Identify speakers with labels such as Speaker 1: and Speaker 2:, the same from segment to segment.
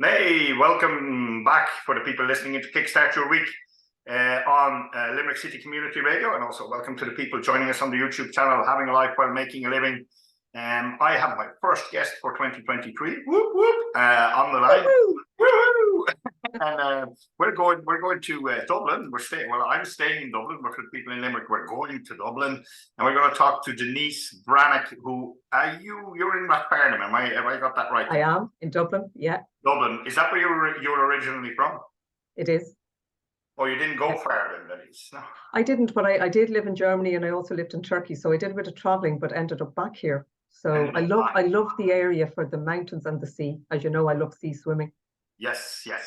Speaker 1: Hey, welcome back for the people listening in to Kickstart Your Week on Limerick City Community Radio, and also welcome to the people joining us on the YouTube channel, Having a Life While Making a Living. I have my first guest for 2023 on the line. Woo-hoo! And we're going to Dublin. I'm staying in Dublin, but for the people in Limerick, we're going to Dublin, and we're going to talk to Denise Brannick, who you're in Rathfarnham. Have I got that right?
Speaker 2: I am in Dublin, yeah.
Speaker 1: Dublin. Is that where you're originally from?
Speaker 2: It is.
Speaker 1: Oh, you didn't go far then, Denise? No.
Speaker 2: I didn't, but I did live in Germany, and I also lived in Turkey, so I did a bit of traveling, but ended up back here. So I love the area for the mountains and the sea. As you know, I love sea swimming.
Speaker 1: Yes. Yeah,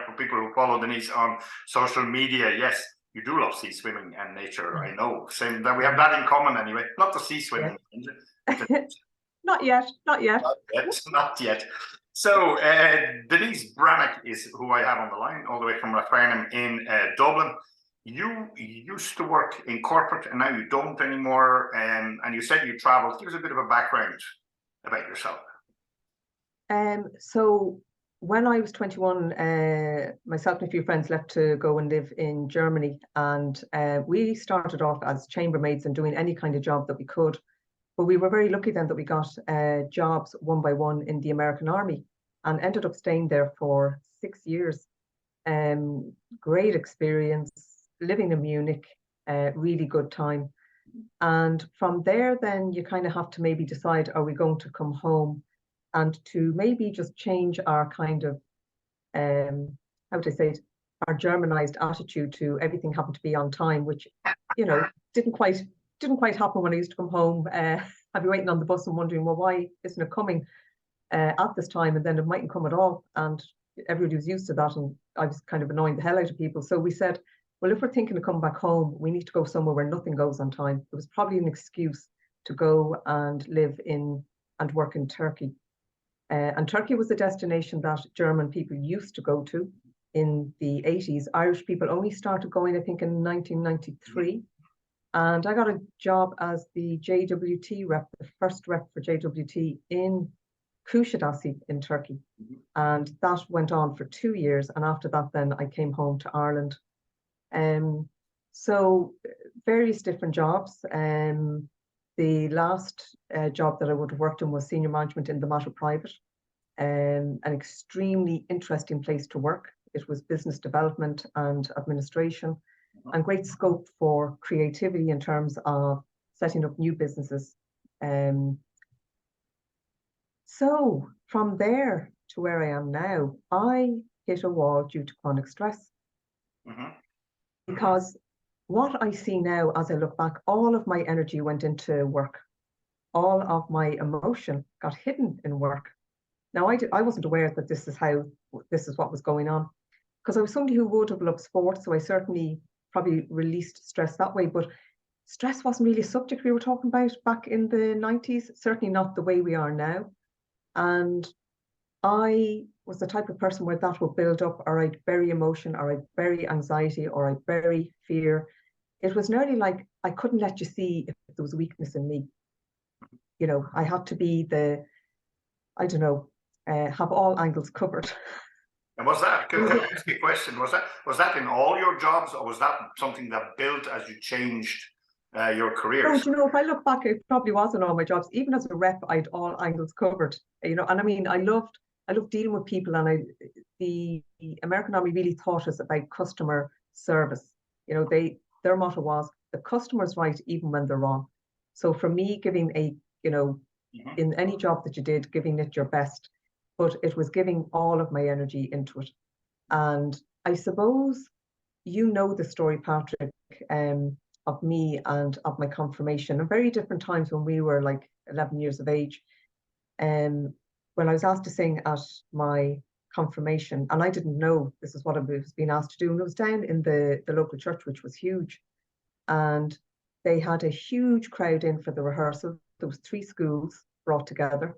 Speaker 1: for people who follow Denise on social media, yes, you do love sea swimming and nature. I know. Same that we have that in common anyway. Not the sea swimming.
Speaker 2: Yeah. Not yet.
Speaker 1: Not yet. So Denise Brannick is who I have on the line, all the way from Rathfarnham in Dublin. You used to work in corporate, and now you don't anymore. And you said you traveled. Give us a bit of a background about yourself.
Speaker 2: So when I was 21, myself and a few friends left to go and live in Germany, and we started off as chambermaids and doing any kind of job that we could. But we were very lucky then that we got jobs one by one in the American Army, and ended up staying there for 6 years. Great experience, living in Munich, really good time. And from there, then you kind of have to maybe decide, are we going to come home, and to maybe just change our kind of, how would I say it, our Germanized attitude to everything having to be on time, which, didn't quite happen when I used to come home. I'd be waiting on the bus and wondering, well, why isn't it coming at this time? And then it mightn't come at all. And everybody was used to that. And I was kind of annoying the hell out of people. So we said, well, if we're thinking of coming back home, we need to go somewhere where nothing goes on time. It was probably an excuse to go and live in and work in Turkey. And Turkey was a destination that German people used to go to in the 80s. Irish people only started going, I think, in 1993. And I got a job as the JWT rep, the first rep for JWT in Kuşadası in Turkey. And that went on for 2 years. And after that, then I came home to Ireland. So various different jobs. The last job that I would have worked in was senior management in the Matter Private. An extremely interesting place to work. It was business development and administration, and great scope for creativity in terms of setting up new businesses. So from there to where I am now, I hit a wall due to chronic stress. Because what I see now as I look back, all of my energy went into work. All of my emotion got hidden in work. Now, I wasn't aware that this is what was going on, because I was somebody who would have loved sport, so I certainly probably released stress that way, but stress wasn't really a subject we were talking about back in the 90s, certainly not the way we are now. And I was the type of person where that would build up, or I'd bury emotion, or I'd bury anxiety, or I'd bury fear. It was nearly like I couldn't let you see if there was a weakness in me. I had to be have all angles covered.
Speaker 1: And was that, can I ask you a question, was that in all your jobs, or was that something that built as you changed your career?
Speaker 2: If I look back, it probably was in all my jobs. Even as a rep, I had all angles covered. And I mean, I loved dealing with people, and the American Army really taught us about customer service. Their motto was, the customer's right even when they're wrong. So for me, giving in any job that you did, giving it your best, but it was giving all of my energy into it. And I suppose the story, Patrick, of me and of my confirmation at very different times when we were like 11 years of age. When I was asked to sing at my confirmation, and I didn't know this is what I was being asked to do, and it was down in the local church, which was huge. And they had a huge crowd in for the rehearsal. There was 3 schools brought together.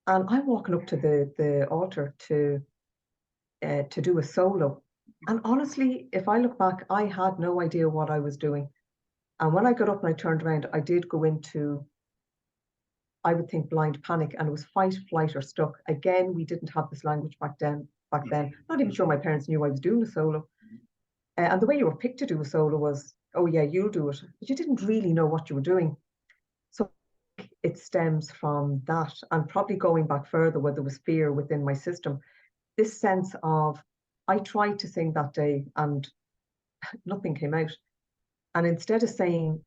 Speaker 2: And I'm walking up to the altar to do a solo. And honestly, if I look back, I had no idea what I was doing. And when I got up and I turned around, I did go into I would think blind panic, and it was fight, flight, or stuck. Again, we didn't have this language back then. Not even sure my parents knew I was doing a solo. And the way you were picked to do a solo was, oh yeah, you'll do it. But you didn't really know what you were doing. So it stems from that, and probably going back further where there was fear within my system. This sense of, I tried to sing that day and nothing came out. And instead of saying,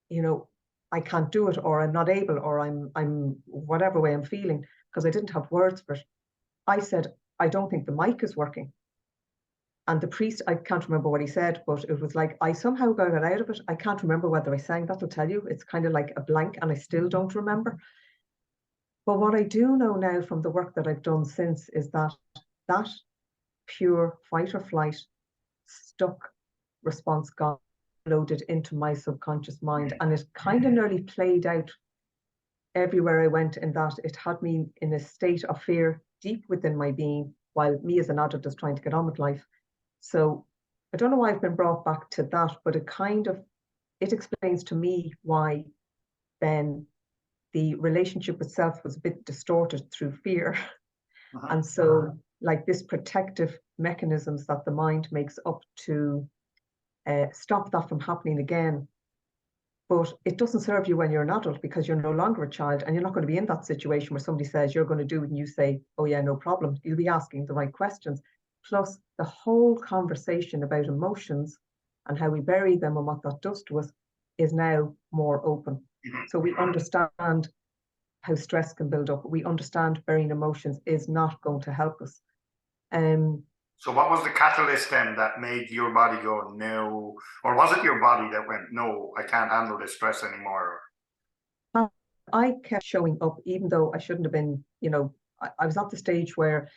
Speaker 2: you know, I can't do it, or I'm not able, or I'm whatever way I'm feeling, because I didn't have words for it, I said, I don't think the mic is working. And the priest, I can't remember what he said, but it was like, I somehow got it out of it. I can't remember whether I sang, that'll tell you. It's kind of like a blank, and I still don't remember. But what I do know now from the work that I've done since is that that pure fight or flight, stuck response got loaded into my subconscious mind. And it kind of nearly played out everywhere I went, in that it had me in a state of fear deep within my being, while me as an adult is trying to get on with life. So I don't know why I've been brought back to that, but it explains to me why then the relationship with self was a bit distorted through fear. And so, like, this protective mechanisms that the mind makes up to stop that from happening again. But it doesn't serve you when you're an adult, because you're no longer a child, and you're not going to be in that situation where somebody says you're going to do it and you say, oh yeah, no problem. You'll be asking the right questions. Plus, the whole conversation about emotions and how we bury them and what that does to us is now more open. So we understand how stress can build up. We understand burying emotions is not going to help us.
Speaker 1: So what was the catalyst then that made your body go, no? Or was it your body that went, no, I can't handle this stress anymore?
Speaker 2: I kept showing up, even though I shouldn't have been. I was at the stage where,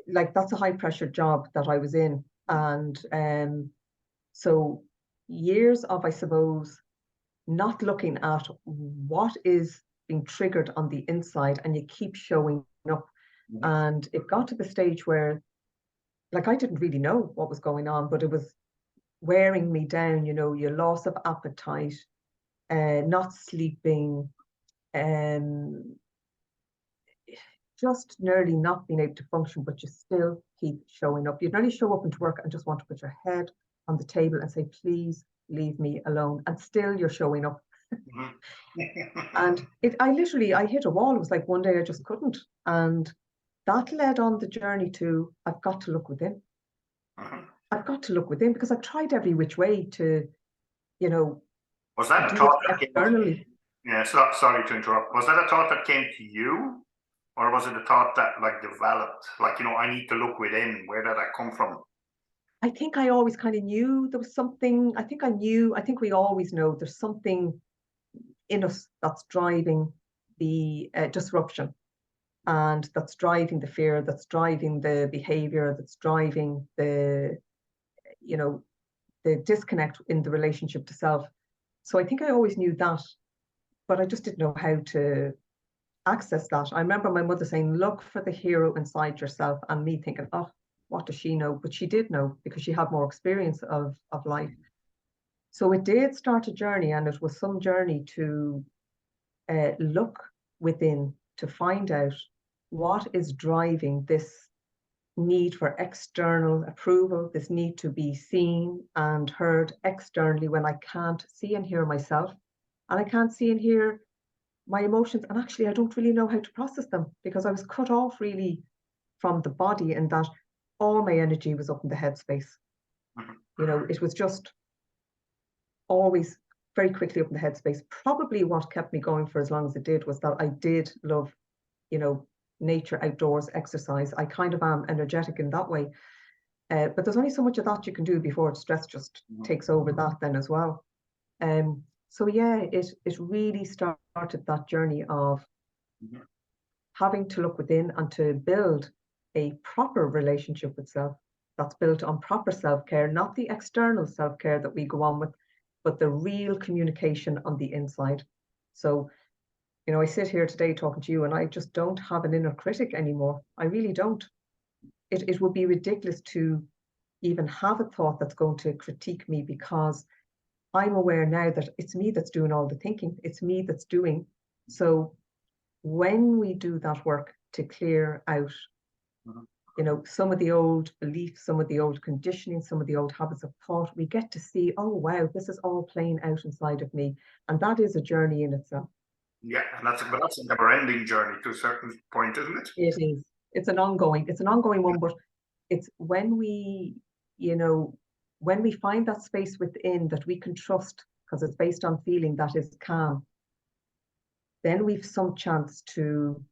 Speaker 2: like, that's a high pressure job that I was in. And so years of, I suppose, not looking at what is being triggered on the inside, and you keep showing up. And it got to the stage where, like, I didn't really know what was going on, but it was wearing me down, your loss of appetite, not sleeping, just nearly not being able to function, but you still keep showing up. You'd nearly show up into work and just want to put your head on the table and say, please leave me alone. And still you're showing up. And I hit a wall. It was like one day I just couldn't. And that led on the journey to, I've got to look within. I've got to look within, because I've tried every which way to,
Speaker 1: was that a thought that
Speaker 2: externally.
Speaker 1: Yeah, sorry to interrupt. Was that a thought that came to you? Or was it a thought that, like, developed? Like, I need to look within. Where did that come from?
Speaker 2: I think I always kind of knew there was something. I think we always know there's something in us that's driving the disruption, and that's driving the fear, that's driving the behavior, that's driving the disconnect in the relationship to self. So I think I always knew that, but I just didn't know how to access that. I remember my mother saying, look for the hero inside yourself, and me thinking, oh, what does she know? But she did know, because she had more experience of life. So it did start a journey, and it was some journey to look within, to find out what is driving this need for external approval, this need to be seen and heard externally, when I can't see and hear myself, and I can't see and hear my emotions. And actually, I don't really know how to process them, because I was cut off really from the body, and that all my energy was up in the headspace. It was just always very quickly up in the headspace. Probably what kept me going for as long as it did was that I did love, nature, outdoors, exercise. I kind of am energetic in that way. But there's only so much of that you can do before stress just takes over that then as well. So yeah, it really started that journey of having to look within and to build a proper relationship with self that's built on proper self-care, not the external self-care that we go on with, but the real communication on the inside. So, I sit here today talking to you, and I just don't have an inner critic anymore. I really don't. It would be ridiculous to even have a thought that's going to critique me, because I'm aware now that it's me that's doing all the thinking. It's me that's doing So when we do that work to clear out, you know, some of the old beliefs, some of the old conditioning, some of the old habits of thought, we get to see, oh, wow, this is all playing out inside of me. And that is a journey in itself.
Speaker 1: Yeah, and that's a never-ending journey to a certain point, isn't it?
Speaker 2: It is. It's an ongoing one, but it's when we, you know, when we find that space within that we can trust, because it's based on feeling that is calm, then we've some chance to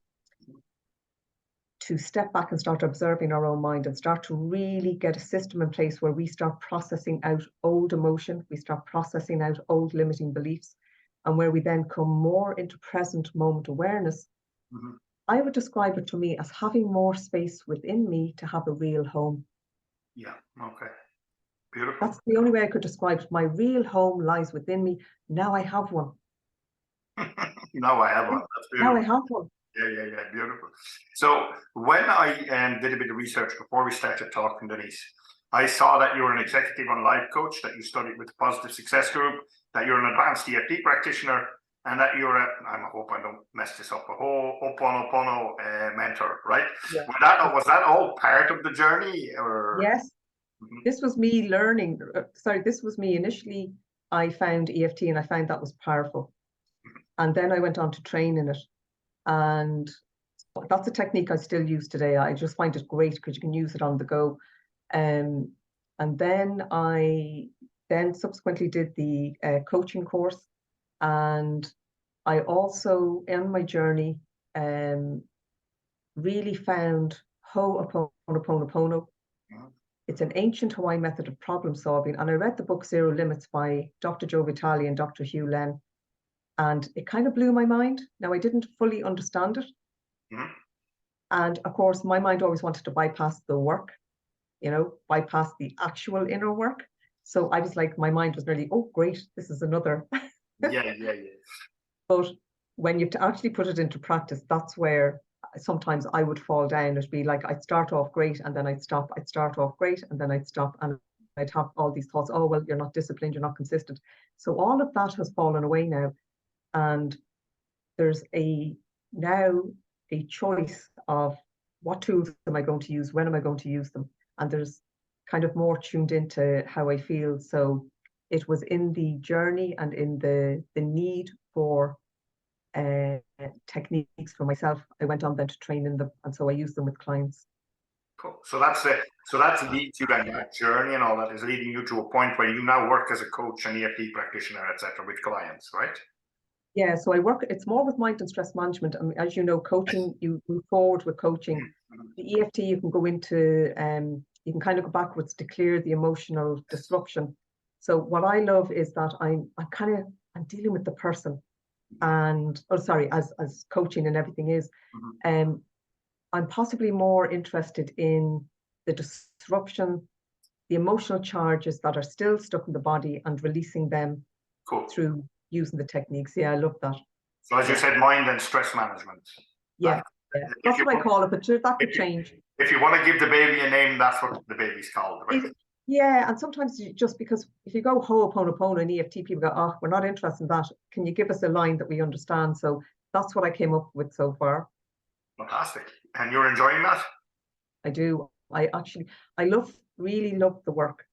Speaker 2: step back and start observing our own mind and start to really get a system in place where we start processing out old emotion, we start processing out old limiting beliefs, and where we then come more into present moment awareness. I would describe it to me as having more space within me to have a real home.
Speaker 1: Yeah, okay. Beautiful.
Speaker 2: That's the only way I could describe it. My real home lies within me. Now I have one.
Speaker 1: Now I have one. That's beautiful.
Speaker 2: Now I have one.
Speaker 1: Yeah, beautiful. So when I did a bit of research before we started talking, Denise, I saw that you're an executive on life coach, that you studied with the Positive Success Group, that you're an advanced EFT practitioner, and that you're I hope I don't mess this up, a whole Ho'oponopono mentor, right?
Speaker 2: Yeah.
Speaker 1: Was that all part of the journey, or?
Speaker 2: Yes. This was me learning. This was me initially. I found EFT and I found that was powerful. And then I went on to train in it. And that's a technique I still use today. I just find it great because you can use it on the go. And then I subsequently did the coaching course. And I also, in my journey, really found Ho'oponopono. It's an ancient Hawaiian method of problem solving. And I read the book Zero Limits by Dr. Joe Vitale and Dr. Hugh Len. And it kind of blew my mind. Now, I didn't fully understand it. And of course, my mind always wanted to bypass the work, you know, bypass the actual inner work. So I was like, my mind was nearly, oh, great, this is another.
Speaker 1: Yeah.
Speaker 2: But when you have to actually put it into practice, that's where sometimes I would fall down. It'd be like, I'd start off great and then I'd stop. I'd start off great and then I'd stop. And I'd have all these thoughts, oh, well, you're not disciplined, you're not consistent. So all of that has fallen away now. And there's now a choice of what tools am I going to use, when am I going to use them? And there's kind of more tuned into how I feel. So it was in the journey and in the need for techniques for myself. I went on then to train in them, and so I use them with clients.
Speaker 1: Cool. So that leads you, then that journey and all that is leading you to a point where you now work as a coach and EFT practitioner, etc., with clients, right?
Speaker 2: Yeah, so I work, it's more with mind and stress management. I mean, as you know, coaching, you move forward with coaching. The EFT, you can go into, you can kind of go backwards to clear the emotional disruption. So what I love is that I'm dealing with the person, and as coaching and everything is, I'm possibly more interested in the disruption, the emotional charges that are still stuck in the body and releasing them through using the techniques. Yeah, I love that.
Speaker 1: So as you said, mind and stress management.
Speaker 2: Yeah. That's what I call it, but that could change.
Speaker 1: If you want to give the baby a name, that's what the baby's called, right?
Speaker 2: Yeah, and sometimes just because if you go Ho'oponopono and EFT, people go, oh, we're not interested in that. Can you give us a line that we understand? So that's what I came up with so far.
Speaker 1: Fantastic. And you're enjoying that?
Speaker 2: I do. I really love the work.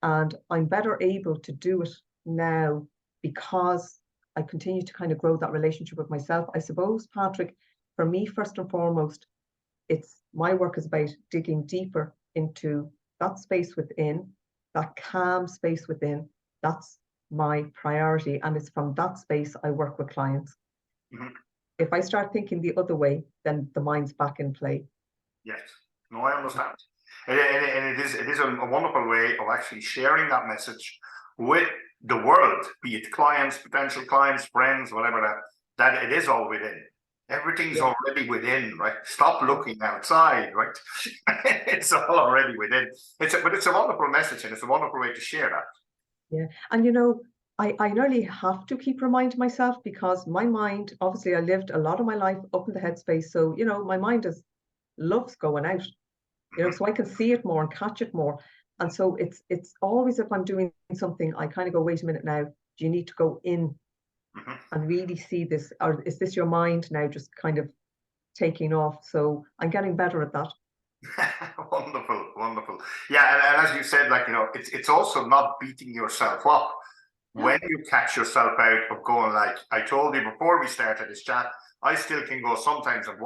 Speaker 2: And I'm better able to do it now because I continue to kind of grow that relationship with myself. I suppose, Patrick, for me, first and foremost, my work is about digging deeper into that space within, that calm space within. That's my priority. And it's from that space I work with clients. If I start thinking the other way, then the mind's back in play.
Speaker 1: Yes. No, I understand. And it is a wonderful way of actually sharing that message with the world, be it clients, potential clients, friends, whatever, that it is all within. Everything's already within, right? Stop looking outside, right? It's all already within. But it's a wonderful message, and it's a wonderful way to share that.
Speaker 2: Yeah, and you know, I nearly have to keep reminding myself because my mind, obviously, I lived a lot of my life up in the headspace, so you know, my mind loves going out, you know, so I can see it more and catch it more, and so it's always if I'm doing something, I kind of go, wait a minute now, do you need to go in? and really see this, or is this your mind now just kind of taking off? So I'm getting better at that.
Speaker 1: Wonderful, wonderful. Yeah, and as you said, like, it's also not beating yourself up when you catch yourself out of going, like I told you before we started this chat, I still can go sometimes and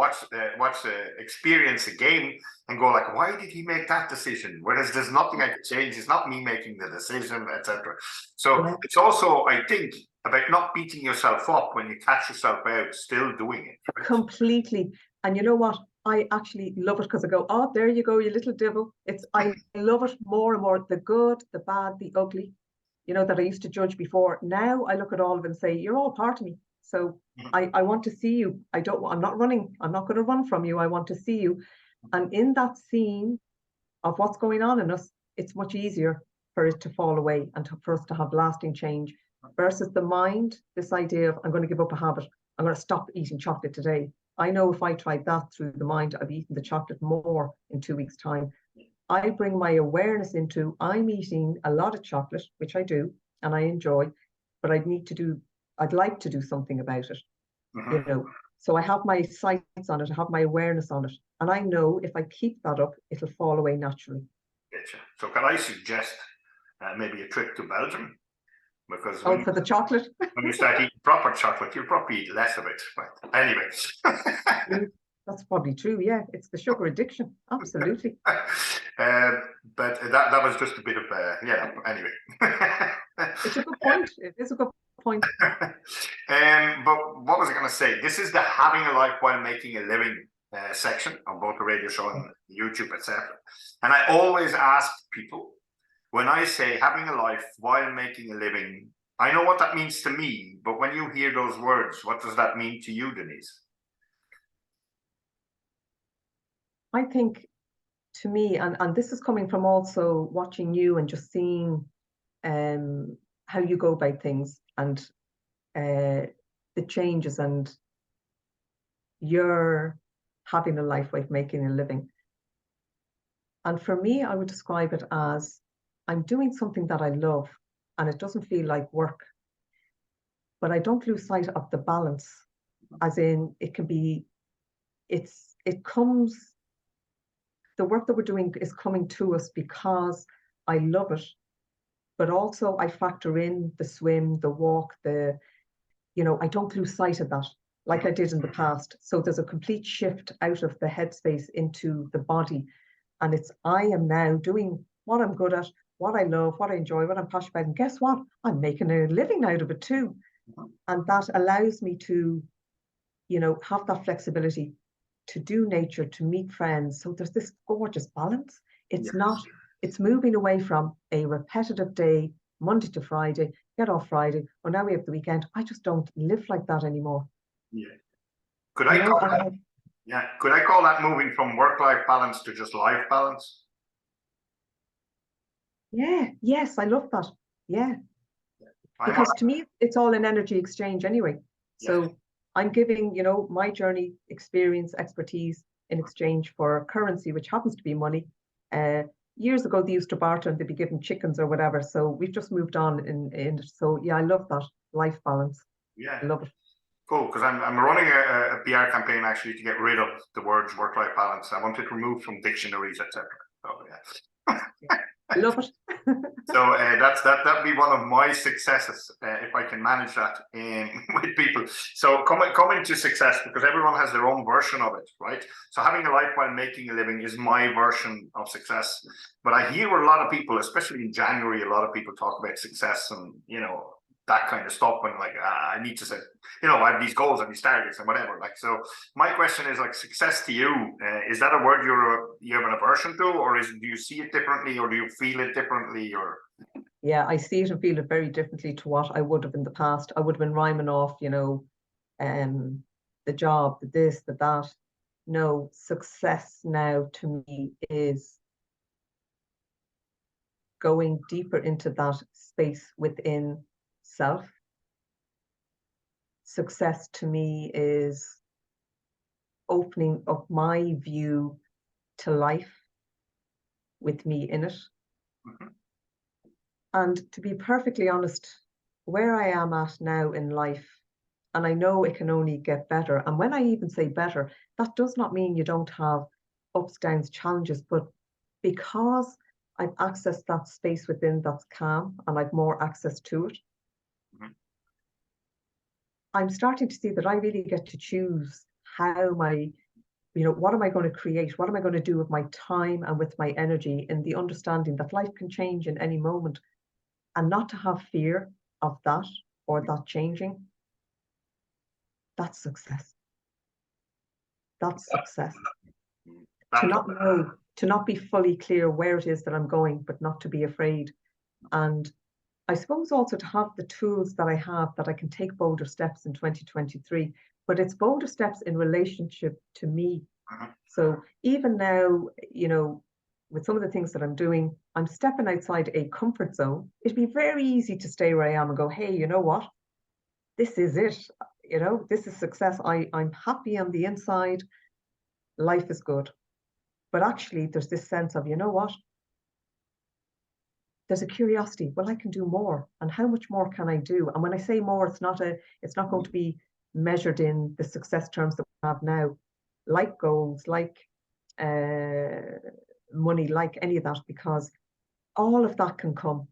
Speaker 1: experience a game and go like, why did he make that decision? Whereas there's nothing I could change. It's not me making the decision, etc. So it's also, I think, about not beating yourself up when you catch yourself out still doing it. Right?
Speaker 2: Completely. And you know what? I actually love it because I go, oh, there you go, you little devil. I love it more and more. The good, the bad, the ugly, that I used to judge before. Now I look at all of it and say, you're all part of me. So I want to see you. I'm not running. I'm not going to run from you. I want to see you. And in that scene of what's going on in us, it's much easier for it to fall away and for us to have lasting change versus the mind, this idea of I'm going to give up a habit. I'm going to stop eating chocolate today. I know if I tried that through the mind, I've eaten the chocolate more in 2 weeks' time. I bring my awareness into, I'm eating a lot of chocolate, which I do, and I enjoy, but I'd like to do something about it, So I have my sights on it, I have my awareness on it, and I know if I keep that up, it'll fall away naturally.
Speaker 1: Getcha. So can I suggest maybe a trip to Belgium? Because
Speaker 2: for the chocolate?
Speaker 1: When you start eating proper chocolate, you'll probably eat less of it. But anyway.
Speaker 2: That's probably true, yeah. It's the sugar addiction, absolutely.
Speaker 1: But that was just a bit of anyway.
Speaker 2: It's a good point. It is a good point.
Speaker 1: But what was I going to say? This is the having a life while making a living section on both the radio show and YouTube, etc. And I always ask people, when I say having a life while making a living, I know what that means to me, but when you hear those words, what does that mean to you, Denise?
Speaker 2: I think to me, and this is coming from also watching you and just seeing how you go about things and the changes, and you're having a life while making a living. And for me, I would describe it as I'm doing something that I love and it doesn't feel like work, but I don't lose sight of the balance, as in the work that we're doing is coming to us because I love it, but also I factor in the swim, the walk, I don't lose sight of that like I did in the past. So there's a complete shift out of the headspace into the body. And I am now doing what I'm good at, what I love, what I enjoy, what I'm passionate about. And guess what? I'm making a living out of it too. And that allows me to, have that flexibility to do nature, to meet friends. So there's this gorgeous balance. It's moving away from a repetitive day, Monday to Friday, get off Friday, or now we have the weekend. I just don't live like that anymore.
Speaker 1: Yeah. Could I call that moving from work-life balance to just life balance?
Speaker 2: Yeah, yes, I love that. Yeah. Because to me, it's all an energy exchange anyway. So I'm giving, my journey, experience, expertise in exchange for currency, which happens to be money. Years ago, they used to barter and they'd be given chickens or whatever. So we've just moved on in so yeah, I love that life balance.
Speaker 1: Yeah.
Speaker 2: I love it.
Speaker 1: Cool, because I'm running a PR campaign actually to get rid of the words work-life balance. I want it removed from dictionaries, etc. So yeah.
Speaker 2: I love it.
Speaker 1: So that'd be one of my successes if I can manage that with people. So coming to success, because everyone has their own version of it, right? So having a life while making a living is my version of success. But I hear a lot of people, especially in January, a lot of people talk about success and that kind of stuff, and like I need to say, I have these goals and these targets and whatever. Like, so my question is, like, success to you, is that a word you have an aversion to, or do you see it differently, or do you feel it differently, or?
Speaker 2: Yeah, I see it and feel it very differently to what I would have in the past. I would have been rhyming off, the job, the this, the that. No, success now to me is going deeper into that space within self. Success to me is opening up my view to life with me in it. Mm-hmm. And to be perfectly honest, where I am at now in life, and I know it can only get better. And when I even say better, that does not mean you don't have ups, downs, challenges, but because I've accessed that space within that's calm and I've more access to it, I'm starting to see that I really get to choose how what am I going to create? What am I going to do with my time and with my energy, in the understanding that life can change in any moment, and not to have fear of that or that changing. That's success. That's success. To not know, to not be fully clear where it is that I'm going, but not to be afraid. And I suppose also to have the tools that I have, that I can take bolder steps in 2023, but it's bolder steps in relationship to me. So even now, with some of the things that I'm doing, I'm stepping outside a comfort zone. It'd be very easy to stay where I am and go, hey, you know what? This is it. This is success. I'm happy on the inside. Life is good. But actually, there's this sense of, you know what? There's a curiosity. Well, I can do more. And how much more can I do? And when I say more, it's not going to be measured in the success terms that we have now, like goals, like money, like any of that, because all of that can come.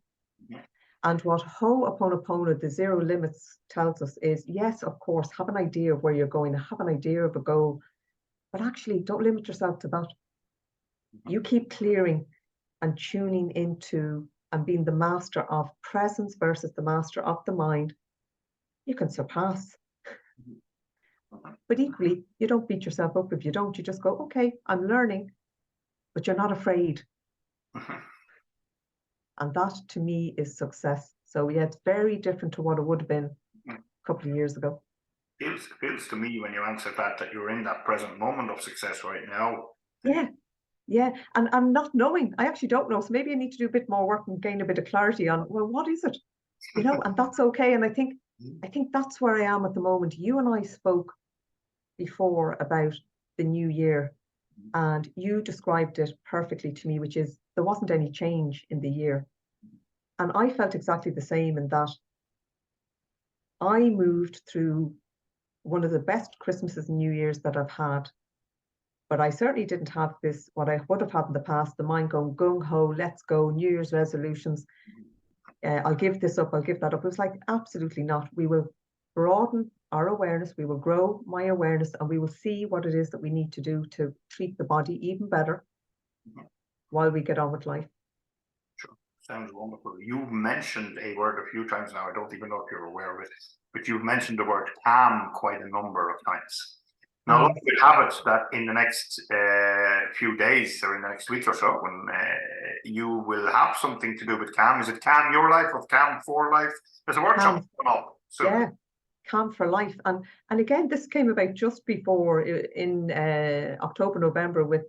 Speaker 2: And what Ho'oponopono, the zero limits, tells us is, yes, of course, have an idea of where you're going, have an idea of a goal, but actually don't limit yourself to that. You keep clearing and tuning into and being the master of presence versus the master of the mind. You can surpass. But equally, you don't beat yourself up if you don't. You just go, okay, I'm learning, but you're not afraid. And that, to me, is success. So yeah, it's very different to what it would have been a couple of years ago.
Speaker 1: It feels to me, when you answered that you're in that present moment of success right now.
Speaker 2: Yeah. And I'm not knowing. I actually don't know. So maybe I need to do a bit more work and gain a bit of clarity on, well, what is it? And that's okay. And I think that's where I am at the moment. You and I spoke before about the new year, and you described it perfectly to me, which is there wasn't any change in the year. And I felt exactly the same, in that I moved through one of the best Christmases and New Years that I've had. But I certainly didn't have this, what I would have had in the past, the mind going gung-ho, let's go, New Year's resolutions. I'll give this up, I'll give that up. It was like, absolutely not. We will broaden our awareness, we will grow my awareness, and we will see what it is that we need to do to treat the body even better while we get on with life.
Speaker 1: Sure, sounds wonderful. You've mentioned a word a few times now. I don't even know if you're aware of it, but you've mentioned the word calm quite a number of times. Now, look, we have it that in the next few days, or in the next week or so, when you will have something to do with calm. Is it Calm Your Life or Calm for Life? There's a workshop coming up soon.
Speaker 2: Yeah, Calm for Life. And again, this came about just before, in October, November, with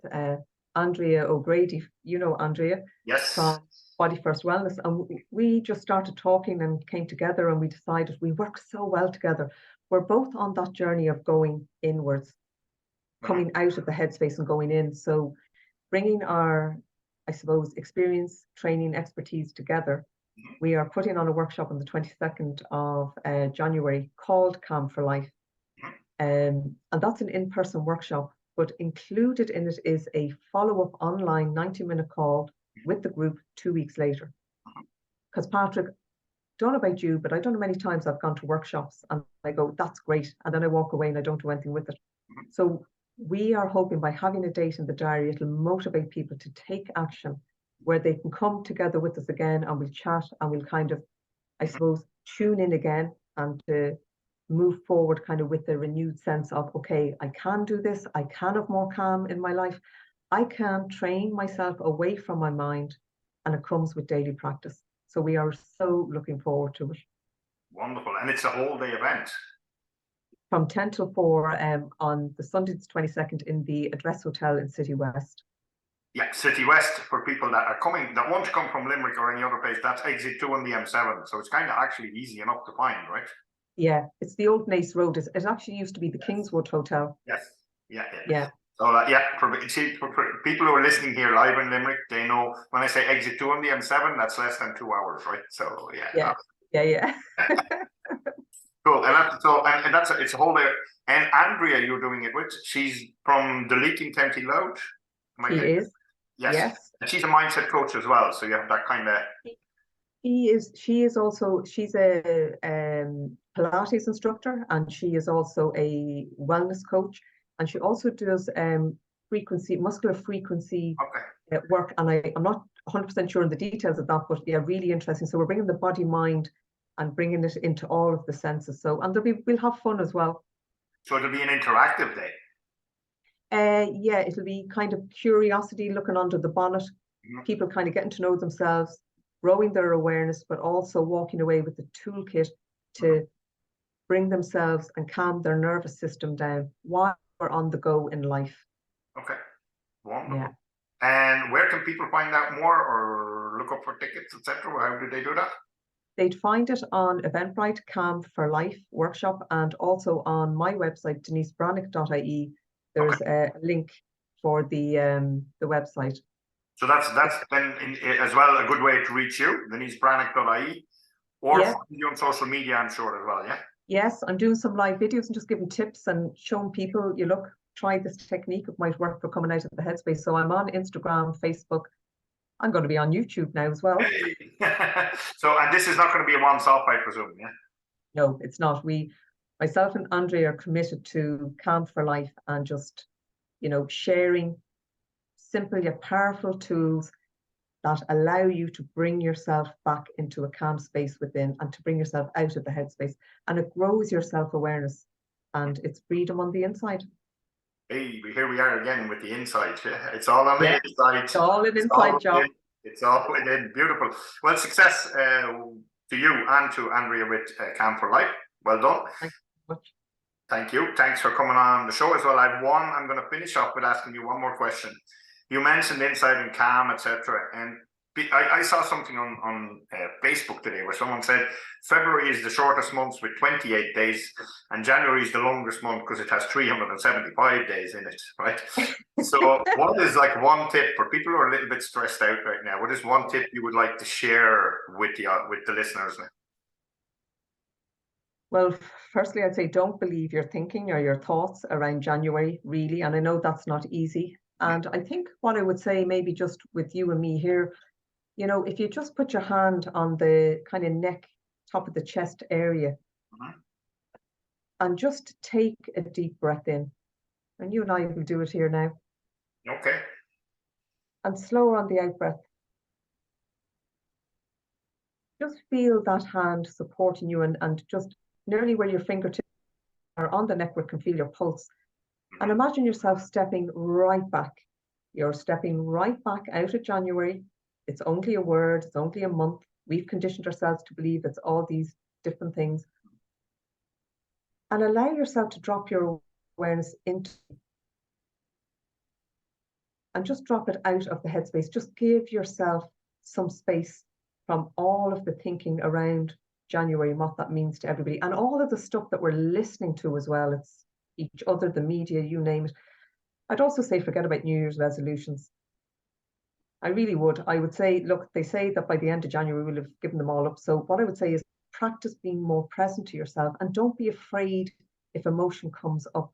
Speaker 2: Andrea O'Grady. You know Andrea?
Speaker 1: Yes.
Speaker 2: From Body First Wellness. And we just started talking and came together, and we decided we work so well together. We're both on that journey of going inwards, coming out of the headspace and going in. So bringing our, I suppose, experience, training, expertise together, we are putting on a workshop on the 22nd of January called Calm for Life. And that's an in-person workshop, but included in it is a follow-up online 90-minute call with the group 2 weeks later. Because Patrick, don't know about you, but I don't know many times I've gone to workshops and I go, that's great. And then I walk away and I don't do anything with it. So we are hoping by having a date in the diary, it'll motivate people to take action, where they can come together with us again, and we'll chat, and we'll kind of, I suppose, tune in again, and to move forward kind of with a renewed sense of, okay, I can do this. I can have more calm in my life. I can train myself away from my mind, and it comes with daily practice. So we are so looking forward to it.
Speaker 1: Wonderful. And it's a whole day event.
Speaker 2: From 10 till 4 on the Sunday the 22nd in the Address Hotel in City West.
Speaker 1: Yeah, City West, for people that are coming, that want to come from Limerick or any other place. That's exit 2 on the M7. So it's kind of actually easy enough to find, right?
Speaker 2: Yeah, it's the old Nace Road. It actually used to be the Kingswood Hotel.
Speaker 1: Yes. Yeah. So for people who are listening here live in Limerick, they know when I say exit 2 on the M7, that's less than 2 hours, right? So yeah. Cool. And that's so, and that's it's a whole day. And Andrea, you're doing it with. She's from the Leaking County Loud.
Speaker 2: She is.
Speaker 1: Yes.
Speaker 2: Yes.
Speaker 1: And she's a mindset coach as well. So you have that kind of.
Speaker 2: She is also, she's a Pilates instructor, and she is also a wellness coach, and she also does muscular frequency work. And I'm not 100% sure on the details of that, but yeah, really interesting. So we're bringing the body, mind, and bringing it into all of the senses. So, and we'll have fun as well.
Speaker 1: So it'll be an interactive day.
Speaker 2: Yeah, it'll be kind of curiosity, looking under the bonnet, people kind of getting to know themselves, growing their awareness, but also walking away with the toolkit to bring themselves and calm their nervous system down while we're on the go in life.
Speaker 1: Okay, wonderful.
Speaker 2: Yeah.
Speaker 1: And where can people find out more or look up for tickets, etc.? How do they do that?
Speaker 2: They'd find it on Eventbrite, Calm for Life workshop, and also on my website, denisebrannick.ie. There's a link for the website.
Speaker 1: So that's then as well a good way to reach you, denisebrannick.ie, or find you on social media, I'm sure, as well, yeah? Yes,
Speaker 2: I'm doing some live videos and just giving tips and showing people, try this technique, it might work for coming out of the headspace. So I'm on Instagram, Facebook. I'm going to be on YouTube now as well.
Speaker 1: So, and this is not going to be a once-off, I presume, yeah?
Speaker 2: No, it's not. Myself and Andre are committed to Calm for Life and just, sharing simple yet powerful tools that allow you to bring yourself back into a calm space within and to bring yourself out of the headspace. And it grows your self-awareness and it's freedom on the inside.
Speaker 1: Hey, here we are again with the inside. It's all on the inside.
Speaker 2: It's all an inside job.
Speaker 1: It's all within. Beautiful. Well, success to you and to Andrea with Calm for Life. Well done.
Speaker 2: Thank you so much.
Speaker 1: Thank you. Thanks for coming on the show as well. I'm going to finish up with asking you one more question. You mentioned insight and calm, etc. And I saw something on Facebook today where someone said February is the shortest month with 28 days, and January is the longest month because it has 375 days in it, right? So what is one tip for people who are a little bit stressed out right now? What is one tip you would like to share with the listeners now?
Speaker 2: Well, firstly, I'd say don't believe your thinking or your thoughts around January, really. And I know that's not easy. And I think what I would say, maybe just with you and me here, if you just put your hand on the kind of neck, top of the chest area, and just take a deep breath in. And you and I will do it here now.
Speaker 1: Okay.
Speaker 2: And slower on the out breath. Just feel that hand supporting you and just nearly where your fingertips are on the neck where you can feel your pulse. And imagine yourself stepping right back. You're stepping right back out of January. It's only a word, it's only a month. We've conditioned ourselves to believe it's all these different things. And allow yourself to drop your awareness into, and just drop it out of the headspace. Just give yourself some space from all of the thinking around January and what that means to everybody, and all of the stuff that we're listening to as well. It's each other, the media, you name it. I'd also say forget about New Year's resolutions. I really would. I would say, look, they say that by the end of January we'll have given them all up. So what I would say is practice being more present to yourself, and don't be afraid if emotion comes up.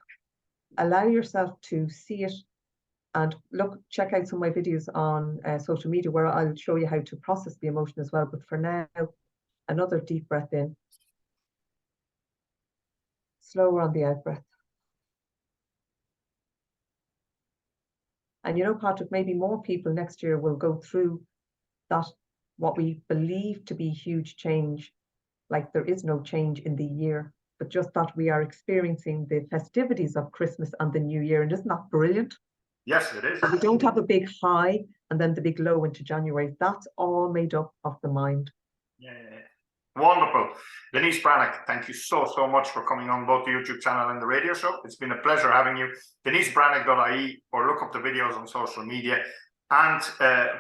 Speaker 2: Allow yourself to see it, and look, check out some of my videos on social media where I'll show you how to process the emotion as well. But for now, another deep breath in. Slower on the out breath. And Patrick, maybe more people next year will go through that, what we believe to be huge change, like there is no change in the year, but just that we are experiencing the festivities of Christmas and the New Year. And isn't that brilliant?
Speaker 1: Yes, it is.
Speaker 2: We don't have a big high and then the big low into January. That's all made up of the mind.
Speaker 1: Yeah. Wonderful. Denise Brannick, thank you so much for coming on both the YouTube channel and the radio show. It's been a pleasure having you. Denisebrannick.ie, or look up the videos on social media, and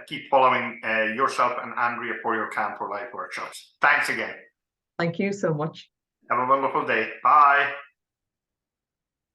Speaker 1: keep following yourself and Andrea for your Calm for Life workshops. Thanks again.
Speaker 2: Thank you so much.
Speaker 1: Have a wonderful day. Bye.